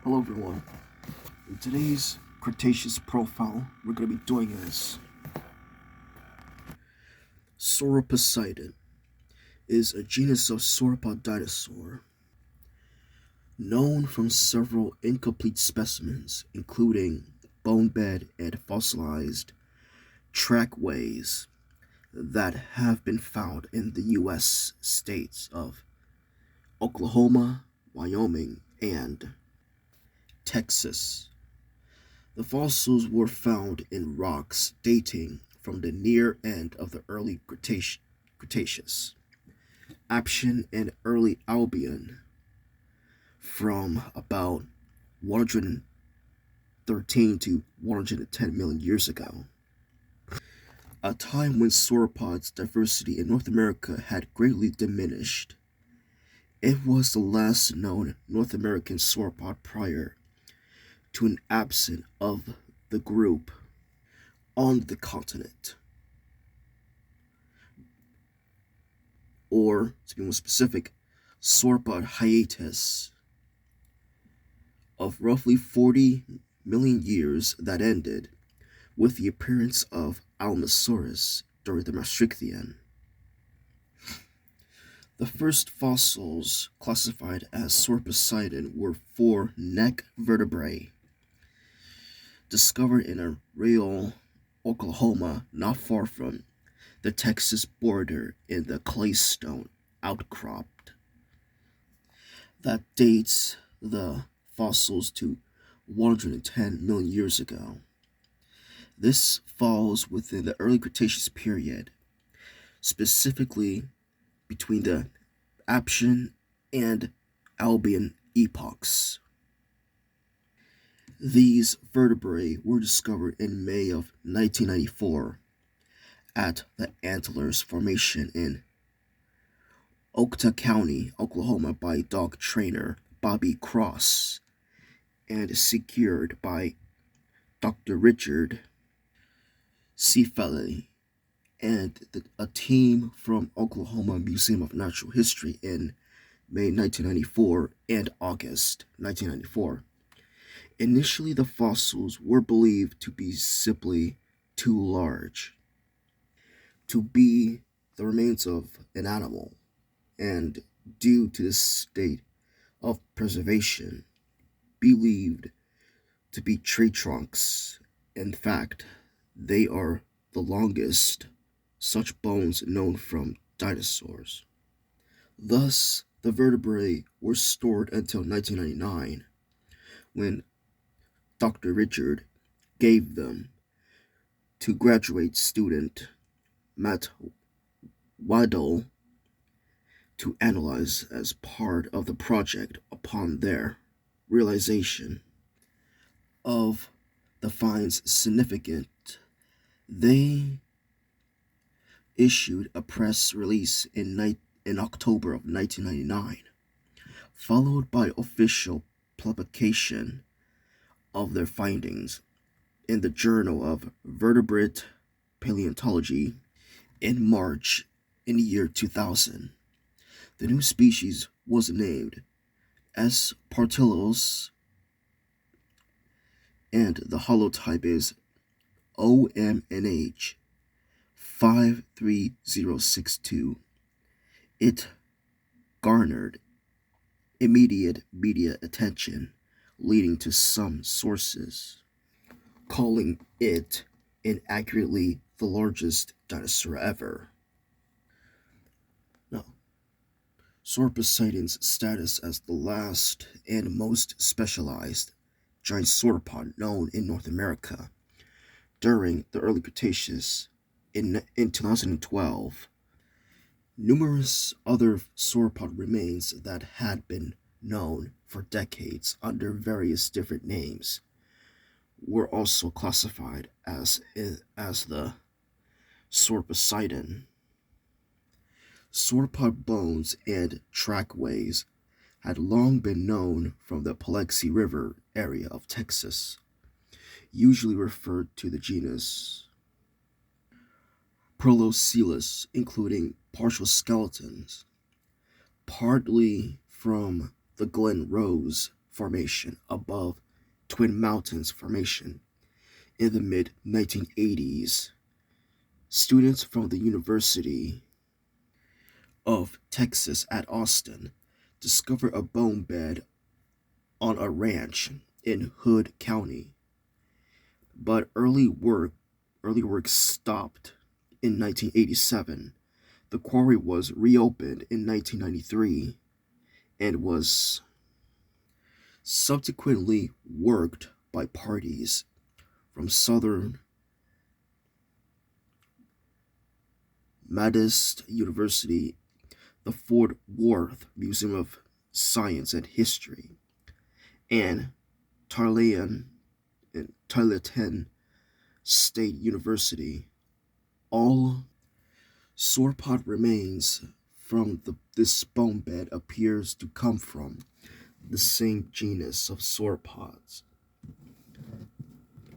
Hello everyone. In today's Cretaceous profile, we're going to be doing is Sauroposeidon is a genus of sauropod dinosaur known from several incomplete specimens, including bone bed and fossilized trackways that have been found in the U.S. states of Oklahoma, Wyoming, and Texas. The fossils were found in rocks dating from the near end of the early Cretaceous, Aptian and early Albian, from about 113 to 110 million years ago, a time when sauropods' diversity in North America had greatly diminished. It was the last known North American sauropod prior to an absence of the group on the continent. Or, to be more specific, sauropod hiatus of roughly 40 million years that ended with the appearance of Allosaurus during the Maastrichtian. The first fossils classified as Sauroposeidon were four neck vertebrae discovered in a Rayol, Oklahoma, not far from the Texas border in the claystone outcrop that dates the fossils to 110 million years ago. This falls within the early Cretaceous period, specifically between the Aptian and Albian epochs. These vertebrae were discovered in May of 1994 at the Antlers Formation in Okta County, Oklahoma by dog trainer Bobby Cross and secured by Dr. Richard Seefele and a team from Oklahoma Museum of Natural History in May 1994 and August 1994. Initially, the fossils were believed to be simply too large to be the remains of an animal, and due to this state of preservation, believed to be tree trunks. In fact, they are the longest such bones known from dinosaurs. Thus, the vertebrae were stored until 1999, when Dr. Richard gave them to graduate student Matt Waddell to analyze as part of the project. Upon their realization of the find's significance, they issued a press release in October of 1999, followed by official publication of their findings in the Journal of Vertebrate Paleontology in March in the year 2000. The new species was named S. partilis, and the holotype is OMNH 53062. It garnered immediate media attention, leading to some sources calling it inaccurately the largest dinosaur ever. Now, Sauroposeidon's status as the last and most specialized giant sauropod known in North America during the early Cretaceous in 2012. Numerous other sauropod remains that had been known for decades under various different names were also classified as the Sauroposeidon. Sauropod bones and trackways had long been known from the Paluxy River area of Texas, usually referred to the genus Prolocelus, including partial skeletons, partly from the Glen Rose Formation above Twin Mountains Formation in the mid 1980s. Students from the University of Texas at Austin discovered a bone bed on a ranch in Hood County, but early work stopped in 1987. The quarry was reopened in 1993 and was subsequently worked by parties from Southern Methodist University, the Fort Worth Museum of Science and History, and Tarleton State University. All sauropod remains from this bone bed appears to come from the same genus of sauropods.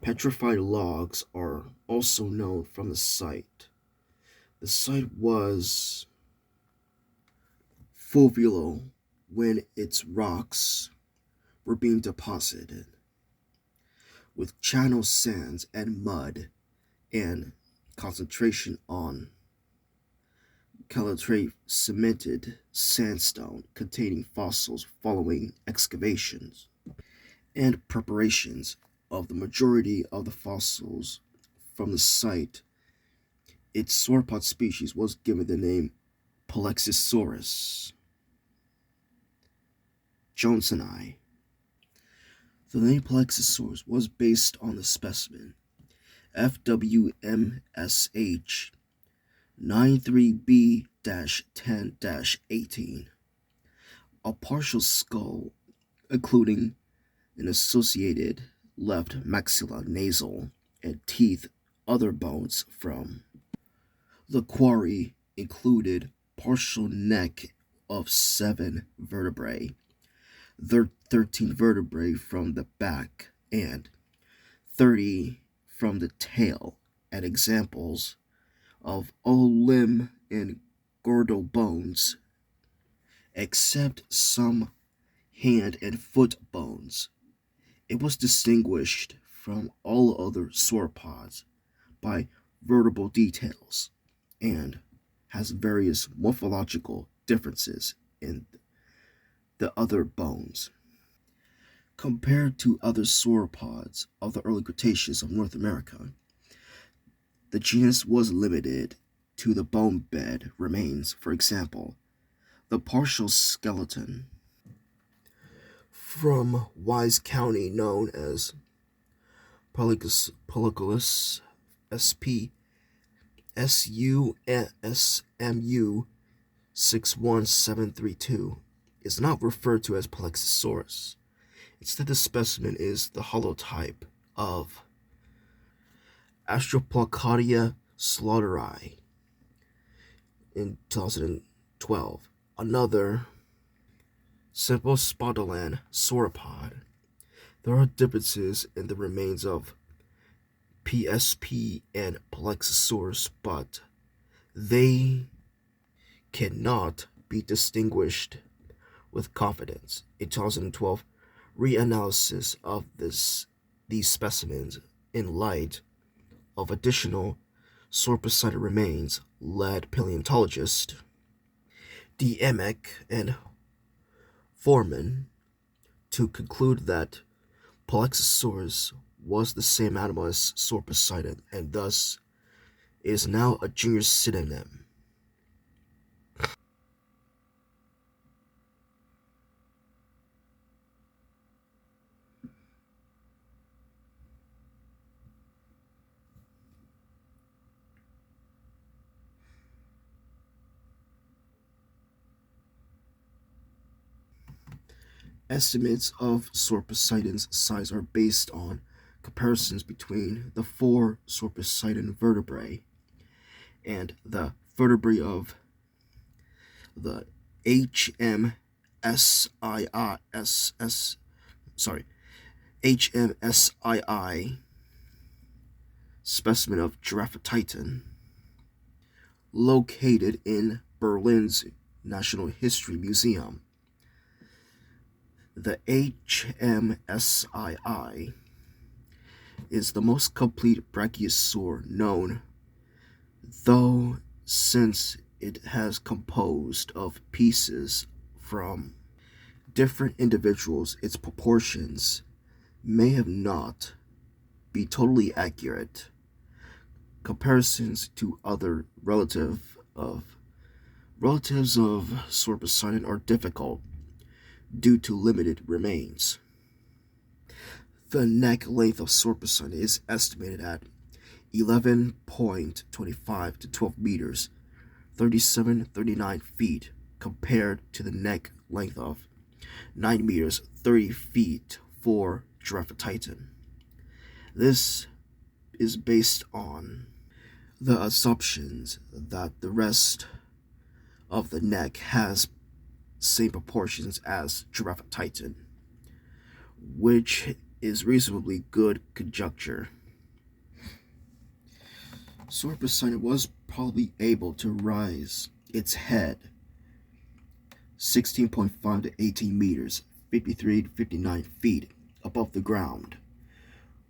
Petrified logs are also known from the site. The site was fluvial when its rocks were being deposited, with channel sands and mud and concentration on calitrate cemented sandstone containing fossils following excavations and preparations of the majority of the fossils from the site. Its sauropod species was given the name Plexisaurus johnsoni. The name Plexisaurus was based on the specimen FWMSH 93B-10-18, a partial skull, including an associated left maxilla nasal and teeth. Other bones from the quarry included partial neck of 7 vertebrae, 13 vertebrae from the back, and 30 from the tail, and examples of all limb and girdle bones, except some hand and foot bones. It was distinguished from all other sauropods by vertebral details and has various morphological differences in the other bones. Compared to other sauropods of the early Cretaceous of North America, the genus was limited to the bone bed remains. For example, the partial skeleton from Wise County, known as Polyculus sp. SUSMU 61732, is not referred to as Plexisaurus. Instead, the specimen is the holotype of Astroplacodia slaughteri in 2012, another simple spodolan sauropod. There are differences in the remains of PSP and Plexisaurus, but they cannot be distinguished with confidence. A 2012 reanalysis of these specimens in light of additional Sauroposeidon remains led paleontologist D. Emick and Foreman to conclude that Plexisaurus was the same animal as Sauroposeidon, and thus is now a junior synonym. Estimates of Sauroposeidon's size are based on comparisons between the 4 Sauroposeidon vertebrae and the vertebrae of the HMSII specimen of Giraffatitan, located in Berlin's National History Museum. The HMSII is the most complete brachiosaur known, though since it has composed of pieces from different individuals, its proportions may have not be totally accurate. Comparisons to other relatives of Sauroposeidon are difficult due to limited remains. The neck length of Sauroposeidon is estimated at 11.25 to 12 meters, 37-39 feet, compared to the neck length of 9 meters, 30 feet for Cretaceous. This is based on the assumptions that the rest of the neck has same proportions as Cretaceous, which is reasonably good conjecture. Sauroposeidon was probably able to raise its head 16.5 to 18 meters, 53 to 59 feet above the ground,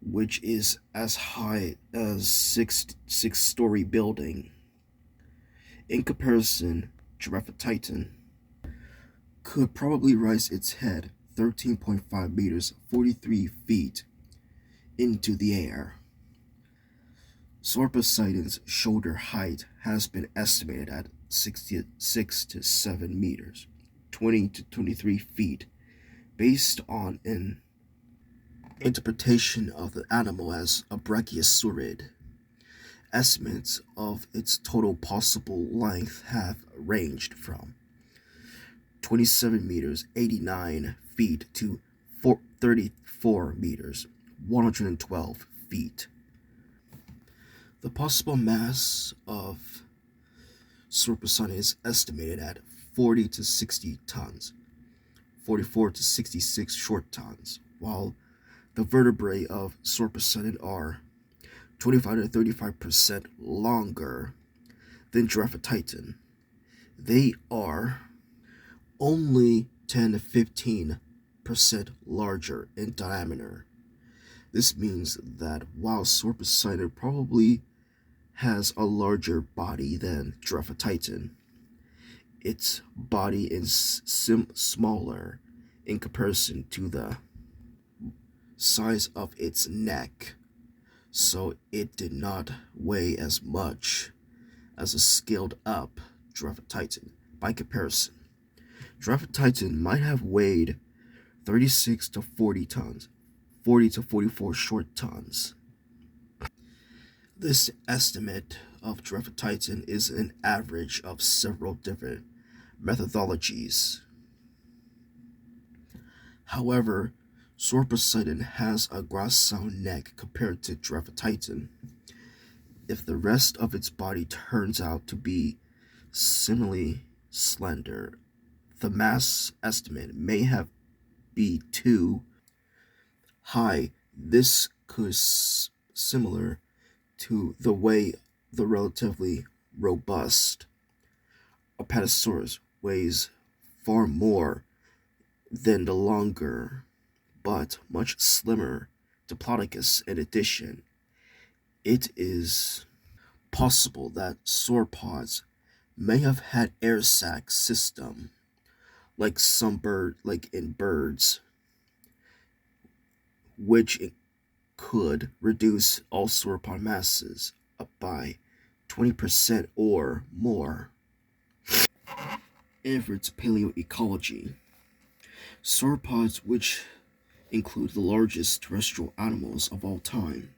which is as high as six-story building. In comparison, Cretaceous could probably raise its head 13.5 meters, 43 feet into the air. Sauroposeidon's shoulder height has been estimated at 6 to 7 meters, 20 to 23 feet, based on an interpretation of the animal as a brachiosaurid. Estimates of its total possible length have ranged from 27 meters, 89 feet, to 34 meters, 112 feet. The possible mass of Sauroposeidon is estimated at 40 to 60 tons, 44 to 66 short tons, while the vertebrae of Sauroposeidon are 25 to 35% longer than Cretaceous. They are only 10 to 15% larger in diameter. This means that while Sauroposeidon probably has a larger body than Cretaceous, its body is smaller in comparison to the size of its neck, so it did not weigh as much as a scaled up Cretaceous. By comparison, Cretaceous might have weighed 36 to 40 tons, 40 to 44 short tons. This estimate of Cretaceous is an average of several different methodologies. However, Sauroposeidon has a gracile neck compared to Cretaceous. If the rest of its body turns out to be similarly slender, the mass estimate may have be too high. This could similar to the way the relatively robust Apatosaurus weighs far more than the longer but much slimmer Diplodocus. In addition, it is possible that sauropods may have had air sac system like in birds, which could reduce all sauropod masses up by 20% or more. Everett's paleoecology. Sauropods, which include the largest terrestrial animals of all time,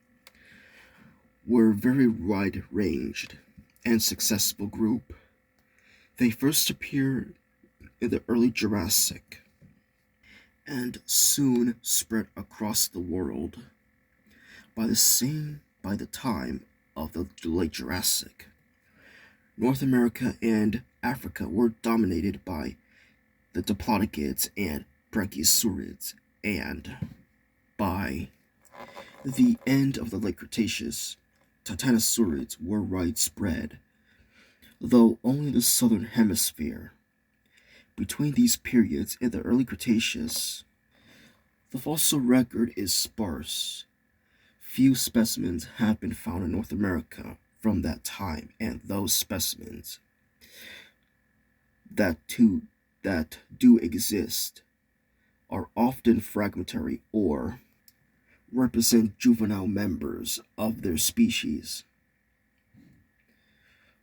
were a very wide-ranged and successful group. They first appeared in the early Jurassic and soon spread across the world. By the time of the late Jurassic, North America and Africa were dominated by the Diplodocids and Brachiosaurids, and by the end of the late Cretaceous, Titanosaurids were widespread, though only in the southern hemisphere. Between these periods in the early Cretaceous, The fossil record is sparse. Few specimens have been found in North America from that time, and those specimens that to that do exist are often fragmentary or represent juvenile members of their species.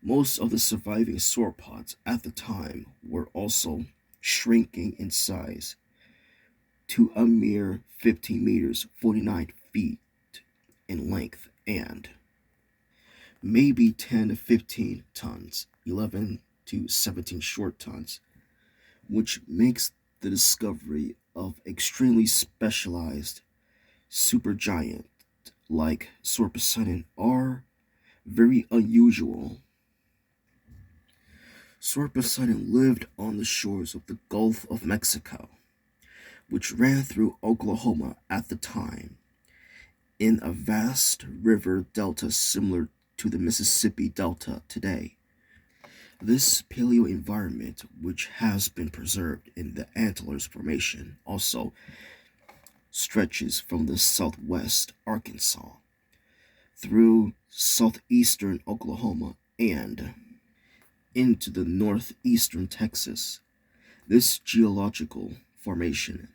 Most of the surviving sauropods at the time were also shrinking in size to a mere 15 meters, 49 feet in length, and maybe 10 to 15 tons, 11 to 17 short tons, which makes the discovery of extremely specialized supergiant like Sauroposeidon are very unusual. Sauroposeidon lived on the shores of the Gulf of Mexico, which ran through Oklahoma at the time, in a vast river delta similar to the Mississippi Delta today. This paleo environment, which has been preserved in the Antlers Formation, also stretches from the southwest Arkansas through southeastern Oklahoma and into the northeastern Texas. This geological formation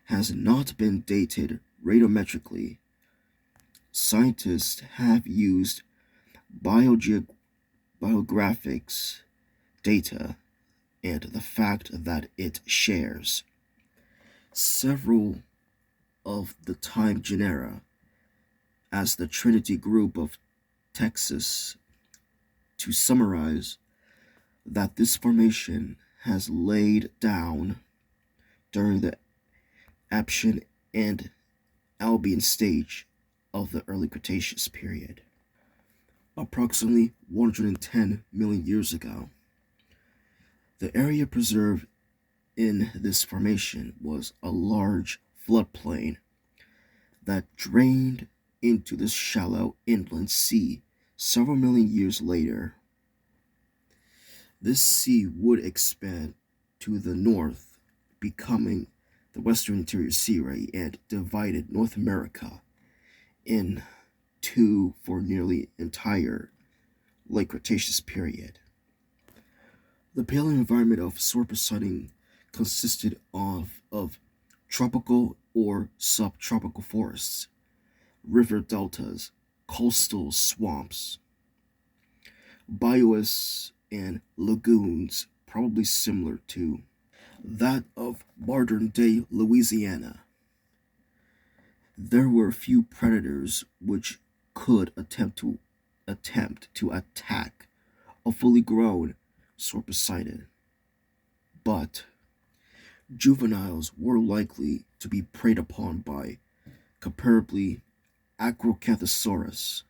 has not been dated radiometrically. Scientists have used biographics data and the fact that it shares several of the time genera as the Trinity group of Texas to summarize that this formation has laid down during the Aptian and Albian stage of the early Cretaceous period, approximately 110 million years ago. The area preserved in this formation was a large floodplain that drained into the shallow inland sea several million years later. This sea would expand to the north, becoming the Western Interior Sea Ray, and divided North America in two for nearly entire late Cretaceous period. The paleo environment of Sauroposeidon consisted of tropical or subtropical forests, river deltas, coastal swamps, bayous, and lagoons, probably similar to that of modern-day Louisiana. There were few predators which could attempt to attack a fully grown Sauroposeidon, but juveniles were likely to be preyed upon by comparably Acrocanthosaurus,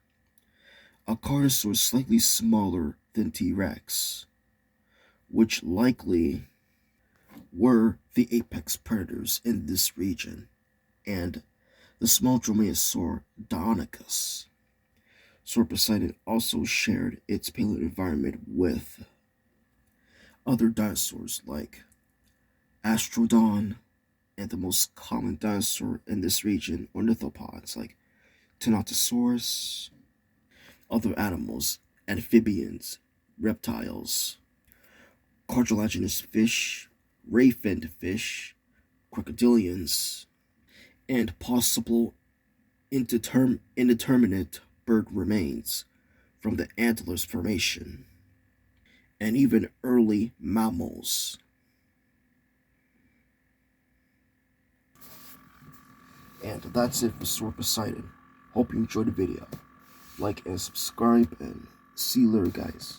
a carnosaur slightly smaller than T-Rex, which likely were the apex predators in this region, and the small dromaeosaur Deinonychus. Sauroposeidon also shared its paleo environment with other dinosaurs like Astrodon and the most common dinosaur in this region, ornithopods like Tenontosaurus, other animals, amphibians, reptiles, cartilaginous fish, ray-finned fish, crocodilians, and possible indeterminate bird remains from the Antlers Formation, and even early mammals. And that's it for Sauroposeidon. Hope you enjoyed the video. Like and subscribe, and see you later, guys.